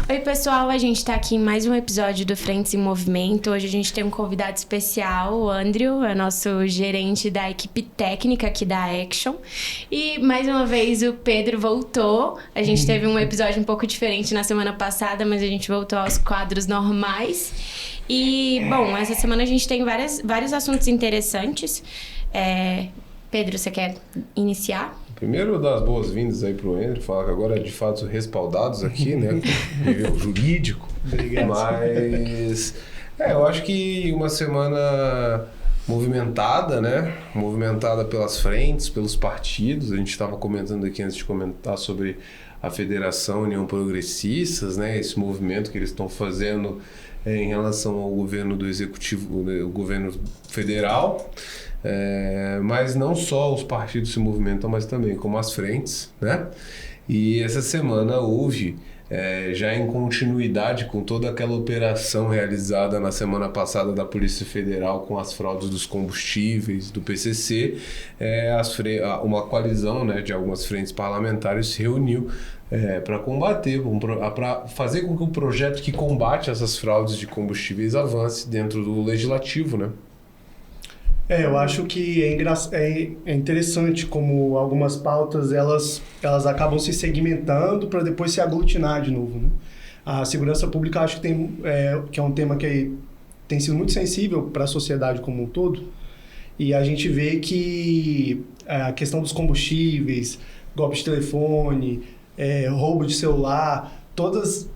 Oi pessoal, a gente tá aqui em mais um episódio do Frentes em Movimento. Hoje a gente tem um convidado especial, o Andrew, é nosso gerente da equipe técnica aqui da Action. E mais uma vez o Pedro voltou. A gente teve um episódio um pouco diferente na semana passada, mas a gente voltou aos quadros normais. E, bom, essa semana a gente tem vários assuntos interessantes. Pedro, você quer iniciar? Primeiro, dar as boas-vindas aí pro Andrew, falar que agora de fato respaldados aqui, né? Nível jurídico. Obrigado. Mas, eu acho que uma semana movimentada, né? Movimentada pelas frentes, pelos partidos. A gente estava comentando aqui antes de comentar sobre a Federação União Progressistas, né? Esse movimento que eles estão fazendo em relação ao governo do Executivo, o governo federal. Mas não só os partidos se movimentam, mas também como as frentes, né? E essa semana houve, já em continuidade com toda aquela operação realizada na semana passada da Polícia Federal com as fraudes dos combustíveis do PCC, uma coalizão, né, de algumas frentes parlamentares se reuniu para combater, para fazer com que o projeto que combate essas fraudes de combustíveis avance dentro do Legislativo, né? Eu acho que é interessante como algumas pautas elas acabam se segmentando para depois se aglutinar de novo, né? A segurança pública acho que é um tema que tem sido muito sensível para a sociedade como um todo, e a gente vê que a questão dos combustíveis, golpe de telefone, roubo de celular, todas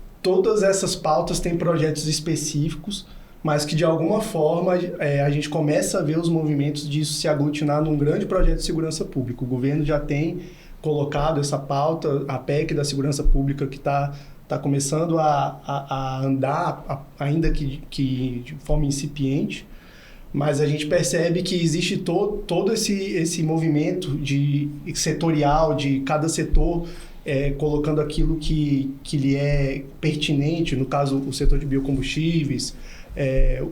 essas pautas têm projetos específicos, mas que de alguma forma a gente começa a ver os movimentos disso se aglutinar num grande projeto de segurança pública. O governo já tem colocado essa pauta, a PEC da segurança pública, que está começando a andar, ainda que de forma incipiente, mas a gente percebe que existe todo esse movimento setorial, de cada setor colocando aquilo que lhe é pertinente, no caso o setor de biocombustíveis,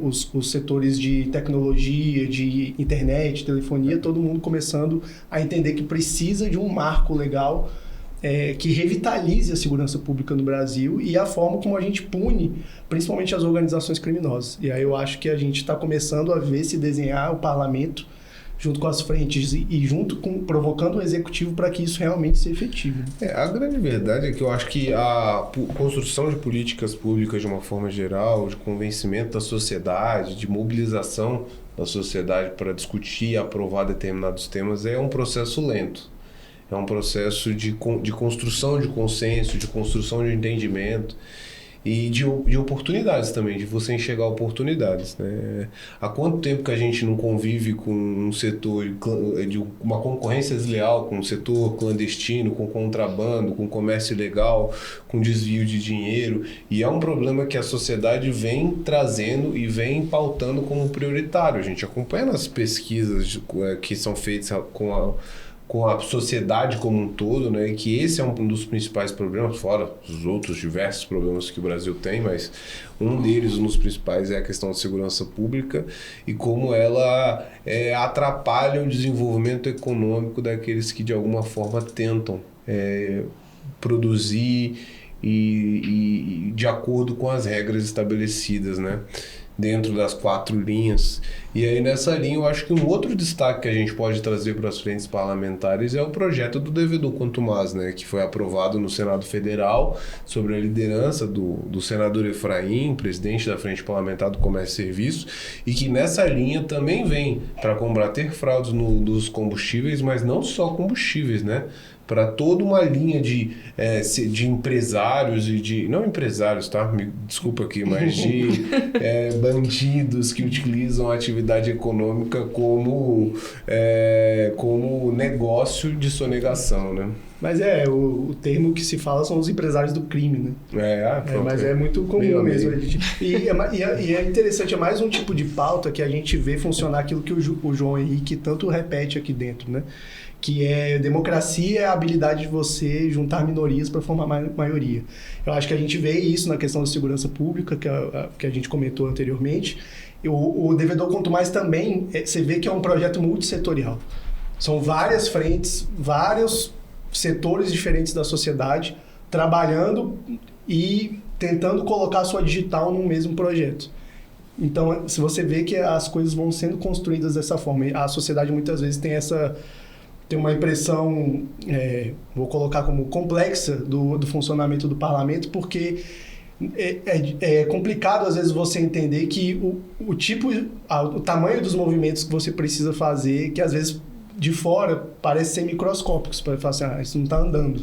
os setores de tecnologia, de internet, telefonia, todo mundo começando a entender que precisa de um marco legal que revitalize a segurança pública no Brasil e a forma como a gente pune, principalmente as organizações criminosas. E aí eu acho que a gente está começando a ver se desenhar o parlamento junto com as frentes e provocando o executivo para que isso realmente seja efetivo. A grande verdade é que eu acho que a construção de políticas públicas de uma forma geral, de convencimento da sociedade, de mobilização da sociedade para discutir e aprovar determinados temas é um processo lento. É um processo de construção de consenso, de construção de entendimento e de oportunidades também, de você enxergar oportunidades, né? Há quanto tempo que a gente não convive com um setor de uma concorrência desleal, com um setor clandestino, com contrabando, com comércio ilegal, com desvio de dinheiro, e é um problema que a sociedade vem trazendo e vem pautando como prioritário. A gente acompanha nas pesquisas que são feitas com a sociedade como um todo, né? E que esse é um dos principais problemas, fora os outros diversos problemas que o Brasil tem, mas um deles, um dos principais, é a questão da segurança pública e como ela atrapalha o desenvolvimento econômico daqueles que de alguma forma tentam produzir e de acordo com as regras estabelecidas, né? Dentro das 4 linhas. E aí nessa linha eu acho que um outro destaque que a gente pode trazer para as frentes parlamentares é o projeto do Devedor Contumaz, né, que foi aprovado no Senado Federal sobre a liderança do senador Efraim, presidente da Frente Parlamentar do Comércio e Serviços, e que nessa linha também vem para combater fraudes dos combustíveis, mas não só combustíveis, né? Para toda uma linha de empresários e de... Não empresários, tá? Me desculpa aqui, mas de bandidos que utilizam a atividade econômica como negócio de sonegação, né? Mas o termo que se fala são os empresários do crime, né? Mas é muito comum mesmo. E é interessante, é mais um tipo de pauta que a gente vê funcionar aquilo que o João Henrique tanto repete aqui dentro, né? Que democracia é a habilidade de você juntar minorias para formar maioria. Eu acho que a gente vê isso na questão da segurança pública, que a gente comentou anteriormente. O Devedor Contumaz também, você vê que é um projeto multissetorial. São várias frentes, vários setores diferentes da sociedade trabalhando e tentando colocar a sua digital no mesmo projeto. Então, se você vê que as coisas vão sendo construídas dessa forma, a sociedade muitas vezes tem uma impressão, vou colocar como complexa, do funcionamento do parlamento, porque é complicado às vezes você entender que o tamanho dos movimentos que você precisa fazer, que às vezes de fora parece ser microscópicos, para falar assim, isso não está andando,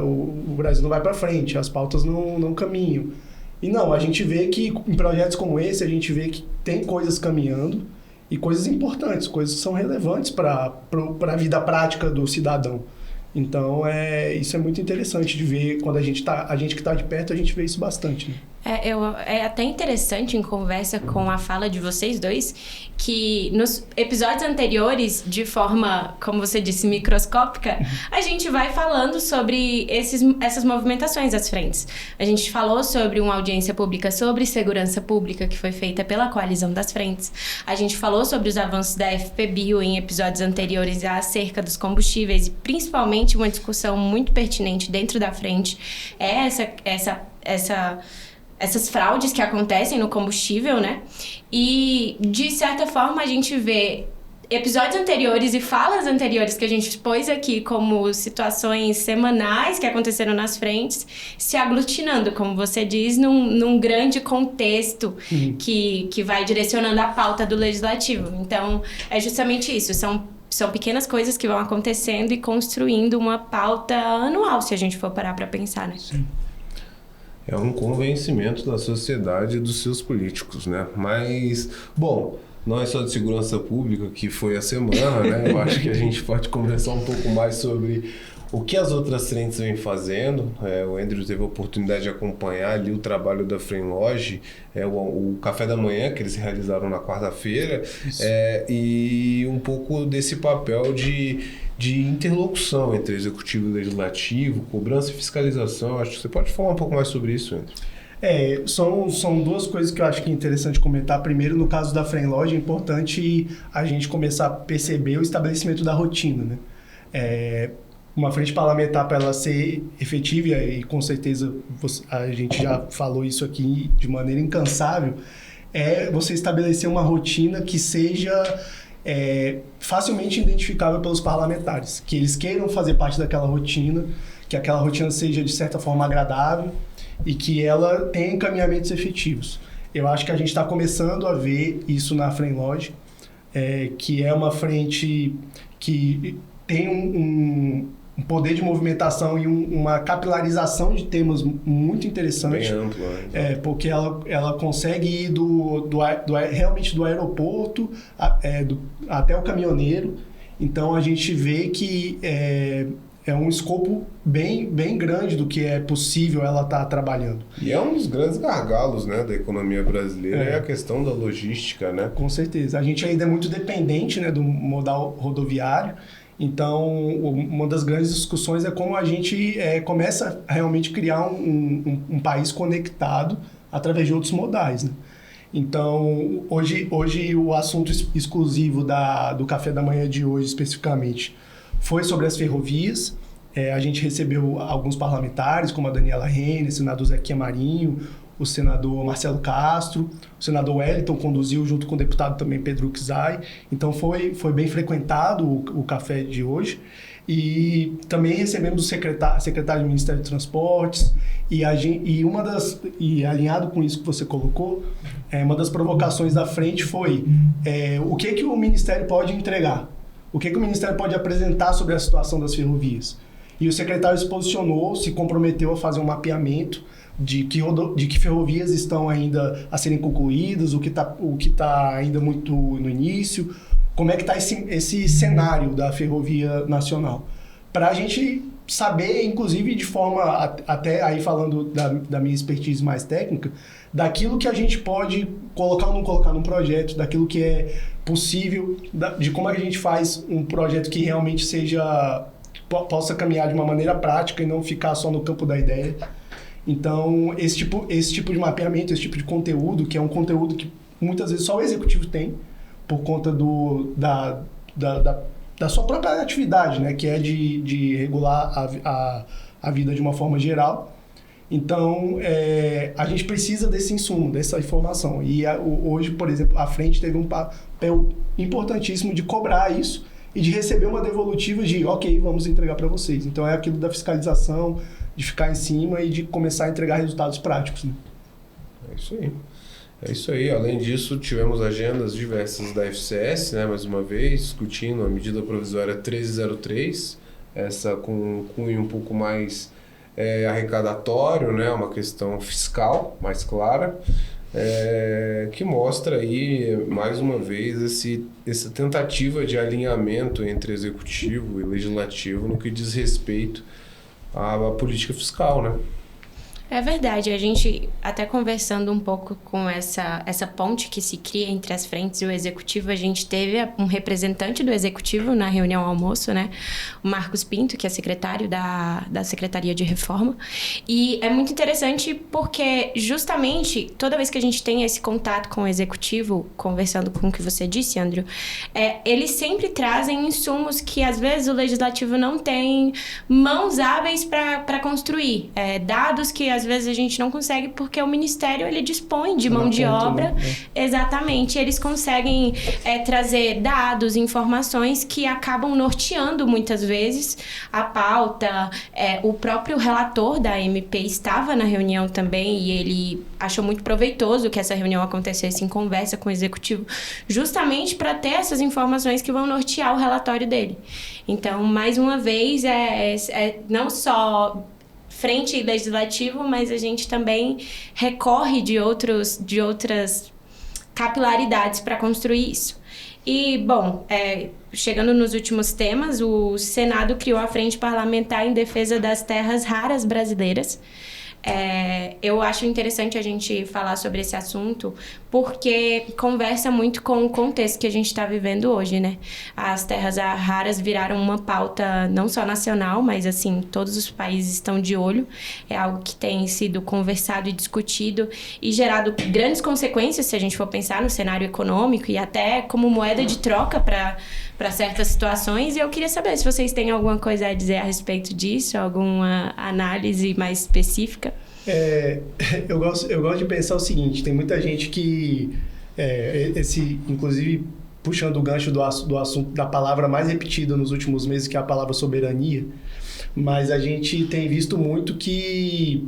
o Brasil não vai para frente, as pautas não caminham. E não, a gente vê que em projetos como esse, a gente vê que tem coisas caminhando e coisas importantes, coisas que são relevantes para a vida prática do cidadão. Então, isso é muito interessante de ver, quando a gente que está de perto, a gente vê isso bastante, né? É até interessante em conversa com a fala de vocês dois, que nos episódios anteriores, de forma, como você disse, microscópica, a gente vai falando sobre essas movimentações das frentes. A gente falou sobre uma audiência pública sobre segurança pública que foi feita pela Coalizão das Frentes. A gente falou sobre os avanços da FPBio em episódios anteriores acerca dos combustíveis e principalmente uma discussão muito pertinente dentro da frente é essas fraudes que acontecem no combustível, né? E, de certa forma, a gente vê episódios anteriores e falas anteriores que a gente pôs aqui como situações semanais que aconteceram nas frentes, se aglutinando, como você diz, num grande contexto que vai direcionando a pauta do legislativo. Então, é justamente isso, são pequenas coisas que vão acontecendo e construindo uma pauta anual, se a gente for parar para pensar, né? Sim. É um convencimento da sociedade e dos seus políticos, né? Mas, bom, não é só de segurança pública que foi a semana, né? Eu acho que a gente pode conversar um pouco mais sobre o que as outras frentes vêm fazendo. O Andrew teve a oportunidade de acompanhar ali o trabalho da Fremlog, o café da manhã que eles realizaram na quarta-feira, e um pouco desse papel de interlocução entre executivo e legislativo, cobrança e fiscalização. Acho que você pode falar um pouco mais sobre isso, Andrew. São duas coisas que eu acho que é interessante comentar. Primeiro, no caso da Fremlog, é importante a gente começar a perceber o estabelecimento da rotina, né? Uma frente parlamentar, para ela ser efetiva, e com certeza a gente já falou isso aqui de maneira incansável, você estabelecer uma rotina que seja facilmente identificável pelos parlamentares, que eles queiram fazer parte daquela rotina, que aquela rotina seja de certa forma agradável e que ela tenha encaminhamentos efetivos. Eu acho que a gente está começando a ver isso na Fremlog, que é uma frente que tem um poder de movimentação e uma capilarização de temas muito interessante. Bem amplo, né? Porque ela consegue ir realmente do aeroporto até o caminhoneiro. Então, a gente vê que é um escopo bem grande do que é possível ela estar trabalhando. E é um dos grandes gargalos, né, da economia brasileira, é a questão da logística, né? Com certeza. A gente ainda é muito dependente, né, do modal rodoviário. Então, uma das grandes discussões é como a gente começa a realmente criar um país conectado através de outros modais, né? Então, hoje o assunto exclusivo do café da manhã de hoje, especificamente, foi sobre as ferrovias. A gente recebeu alguns parlamentares, como a Daniela Renner, o senador Zequinha Marinho, o senador Marcelo Castro, o senador Wellington conduziu junto com o deputado também Pedro Uczai. Então foi bem frequentado o café de hoje. E também recebemos o secretário do Ministério de Transportes e alinhado com isso que você colocou, uma das provocações da frente foi o que o Ministério pode entregar, o que o Ministério pode apresentar sobre a situação das ferrovias. E o secretário se posicionou, se comprometeu a fazer um mapeamento de que ferrovias estão ainda a serem concluídas, o que tá ainda muito no início, como é que está esse cenário da ferrovia nacional. Para a gente saber, inclusive de forma, até aí falando da minha expertise mais técnica, daquilo que a gente pode colocar ou não colocar num projeto, daquilo que é possível, de como a gente faz um projeto que realmente possa caminhar de uma maneira prática e não ficar só no campo da ideia. Então, esse tipo de mapeamento, esse tipo de conteúdo, que é um conteúdo que muitas vezes só o executivo tem, por conta da da sua própria atividade, né? Que é de regular a vida de uma forma geral. Então, a gente precisa desse insumo, dessa informação. E hoje, por exemplo, a frente teve um papel importantíssimo de cobrar isso e de receber uma devolutiva de, ok, vamos entregar para vocês. Então, é aquilo da fiscalização, de ficar em cima e de começar a entregar resultados práticos, né? É isso aí. É isso aí. Além disso, tivemos agendas diversas da FCS, né, mais uma vez, discutindo a medida provisória 1303, essa com um cunho um pouco mais arrecadatório, né, uma questão fiscal mais clara, que mostra aí, mais uma vez, essa tentativa de alinhamento entre executivo e legislativo no que diz respeito à política fiscal, né? É verdade, a gente até conversando um pouco com essa ponte que se cria entre as frentes e o executivo, a gente teve um representante do executivo na reunião almoço, né? O Marcos Pinto, que é secretário da Secretaria de Reforma. E é muito interessante porque justamente toda vez que a gente tem esse contato com o executivo, conversando com o que você disse, Andrew, eles sempre trazem insumos que às vezes o legislativo não tem mãos hábeis para construir. Dados que às vezes a gente não consegue porque o Ministério ele dispõe de mão de obra. Né? Exatamente. Eles conseguem trazer dados, informações que acabam norteando muitas vezes a pauta. O próprio relator da MP estava na reunião também e ele achou muito proveitoso que essa reunião acontecesse em conversa com o Executivo, justamente para ter essas informações que vão nortear o relatório dele. Então, mais uma vez, não só frente legislativo, mas a gente também recorre de outras capilaridades para construir isso. E, bom, chegando nos últimos temas, o Senado criou a Frente Parlamentar em Defesa das Terras Raras Brasileiras. Eu acho interessante a gente falar sobre esse assunto porque conversa muito com o contexto que a gente está vivendo hoje, né? As terras raras viraram uma pauta não só nacional, mas assim, todos os países estão de olho. É algo que tem sido conversado e discutido e gerado grandes consequências se a gente for pensar no cenário econômico e até como moeda de troca para certas situações. E eu queria saber se vocês têm alguma coisa a dizer a respeito disso, alguma análise mais específica. Eu gosto de pensar o seguinte, tem muita gente que, inclusive puxando o gancho do assunto da palavra mais repetida nos últimos meses, que é a palavra soberania, mas a gente tem visto muito que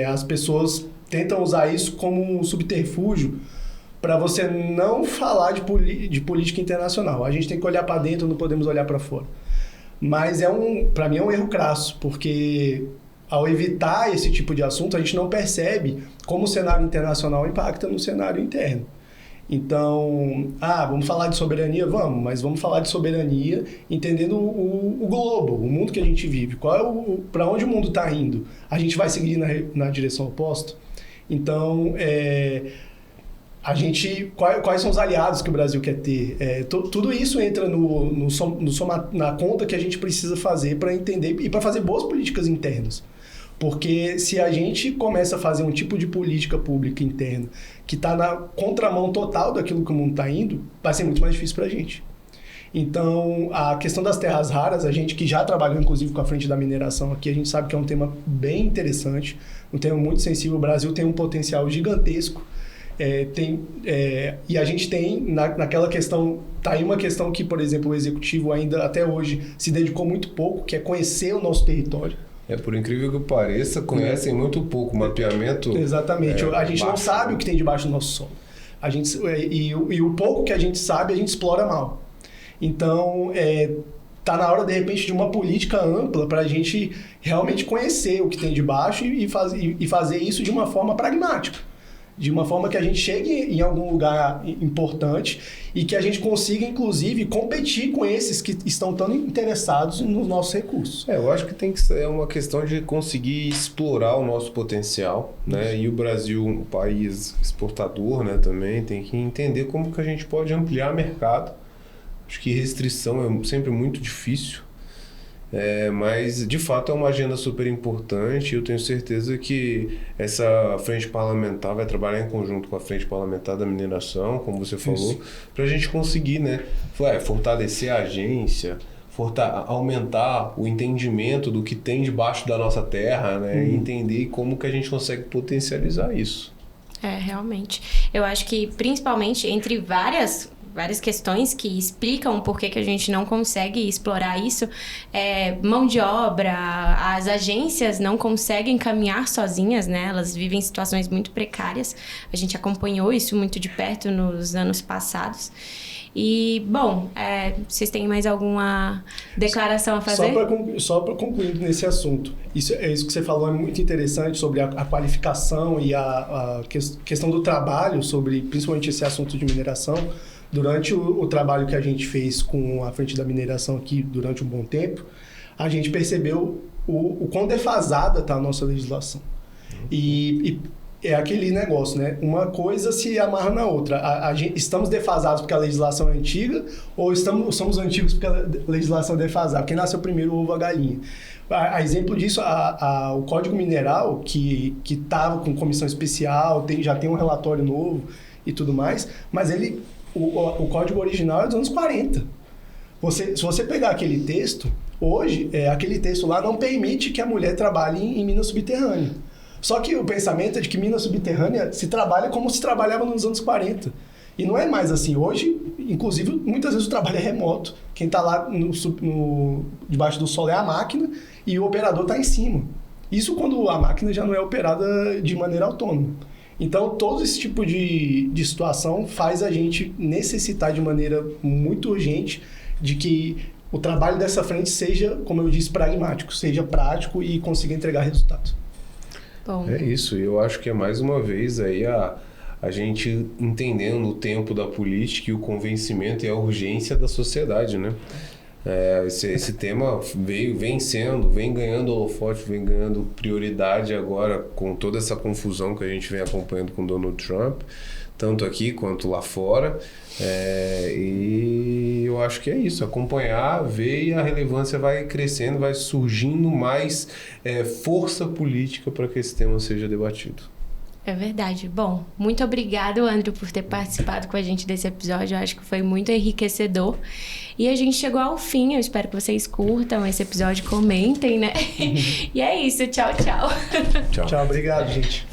as pessoas tentam usar isso como um subterfúgio para você não falar de política internacional. A gente tem que olhar para dentro, não podemos olhar para fora. Mas para mim é um erro crasso, porque ao evitar esse tipo de assunto, a gente não percebe como o cenário internacional impacta no cenário interno. Então, vamos falar de soberania? Vamos, mas vamos falar de soberania entendendo o globo, o mundo que a gente vive. Para onde o mundo está indo? A gente vai seguir na direção oposta? Então, quais são os aliados que o Brasil quer ter? Tudo isso entra na conta que a gente precisa fazer para entender e para fazer boas políticas internas. Porque se a gente começa a fazer um tipo de política pública interna que está na contramão total daquilo que o mundo está indo, vai ser muito mais difícil para a gente. Então, a questão das terras raras, a gente que já trabalhou inclusive com a frente da mineração aqui, a gente sabe que é um tema bem interessante, um tema muito sensível. O Brasil tem um potencial gigantesco. E a gente tem naquela questão, tá aí uma questão que, por exemplo, o executivo ainda até hoje se dedicou muito pouco, que é conhecer o nosso território. Por incrível que pareça, conhecem muito pouco o mapeamento. Exatamente, a gente não sabe o que tem debaixo do nosso solo. E o pouco que a gente sabe, a gente explora mal. Então, tá na hora, de repente, de uma política ampla para a gente realmente conhecer o que tem debaixo e fazer isso de uma forma pragmática. De uma forma que a gente chegue em algum lugar importante e que a gente consiga, inclusive, competir com esses que estão tão interessados nos nossos recursos. Eu acho que tem que ser uma questão de conseguir explorar o nosso potencial, né? E o Brasil, um país exportador, né, também, tem que entender como que a gente pode ampliar o mercado. Acho que restrição é sempre muito difícil. Mas de fato é uma agenda super importante e eu tenho certeza que essa frente parlamentar vai trabalhar em conjunto com a frente parlamentar da mineração, como você falou, para a gente conseguir, né, fortalecer a agência, aumentar o entendimento do que tem debaixo da nossa terra, né? E entender como que a gente consegue potencializar isso. Realmente. Eu acho que, principalmente, entre várias questões que explicam por que a gente não consegue explorar isso, mão de obra, as agências não conseguem caminhar sozinhas, né? Elas vivem situações muito precárias. A gente acompanhou isso muito de perto nos anos passados. E, bom, vocês têm mais alguma declaração a fazer? Só para concluir nesse assunto. Isso que você falou é muito interessante sobre a qualificação e a questão do trabalho, sobre principalmente esse assunto de mineração. Durante o trabalho que a gente fez com a frente da mineração aqui durante um bom tempo, a gente percebeu o quão defasada está a nossa legislação. E é aquele negócio, né? Uma coisa se amarra na outra. Estamos defasados porque a legislação é antiga ou somos antigos porque a legislação é defasada? Quem nasceu primeiro, o ovo ou a galinha? A exemplo disso, o Código Mineral, que estava com comissão especial, já tem um relatório novo e tudo mais, mas o código original é dos anos 40. Se você pegar aquele texto, hoje, aquele texto lá não permite que a mulher trabalhe em mina subterrânea. Só que o pensamento é de que mina subterrânea se trabalha como se trabalhava nos anos 40. E não é mais assim. Hoje, inclusive, muitas vezes o trabalho é remoto. Quem está lá debaixo do solo é a máquina e o operador está em cima. Isso quando a máquina já não é operada de maneira autônoma. Então, todo esse tipo de situação faz a gente necessitar de maneira muito urgente de que o trabalho dessa frente seja, como eu disse, pragmático, seja prático e consiga entregar resultados. Bom. É isso, eu acho que é mais uma vez aí a gente entendendo o tempo da política e o convencimento e a urgência da sociedade, né? Esse tema vem ganhando holofote, vem ganhando prioridade agora com toda essa confusão que a gente vem acompanhando com Donald Trump, tanto aqui quanto lá fora. E eu acho que é isso, acompanhar, ver, e a relevância vai crescendo, vai surgindo mais força política para que esse tema seja debatido. É verdade. Bom, muito obrigado, Andrew, por ter participado com a gente desse episódio. Eu acho que foi muito enriquecedor. E a gente chegou ao fim. Eu espero que vocês curtam esse episódio, comentem, né? E é isso. Tchau, tchau. Tchau, obrigado, gente.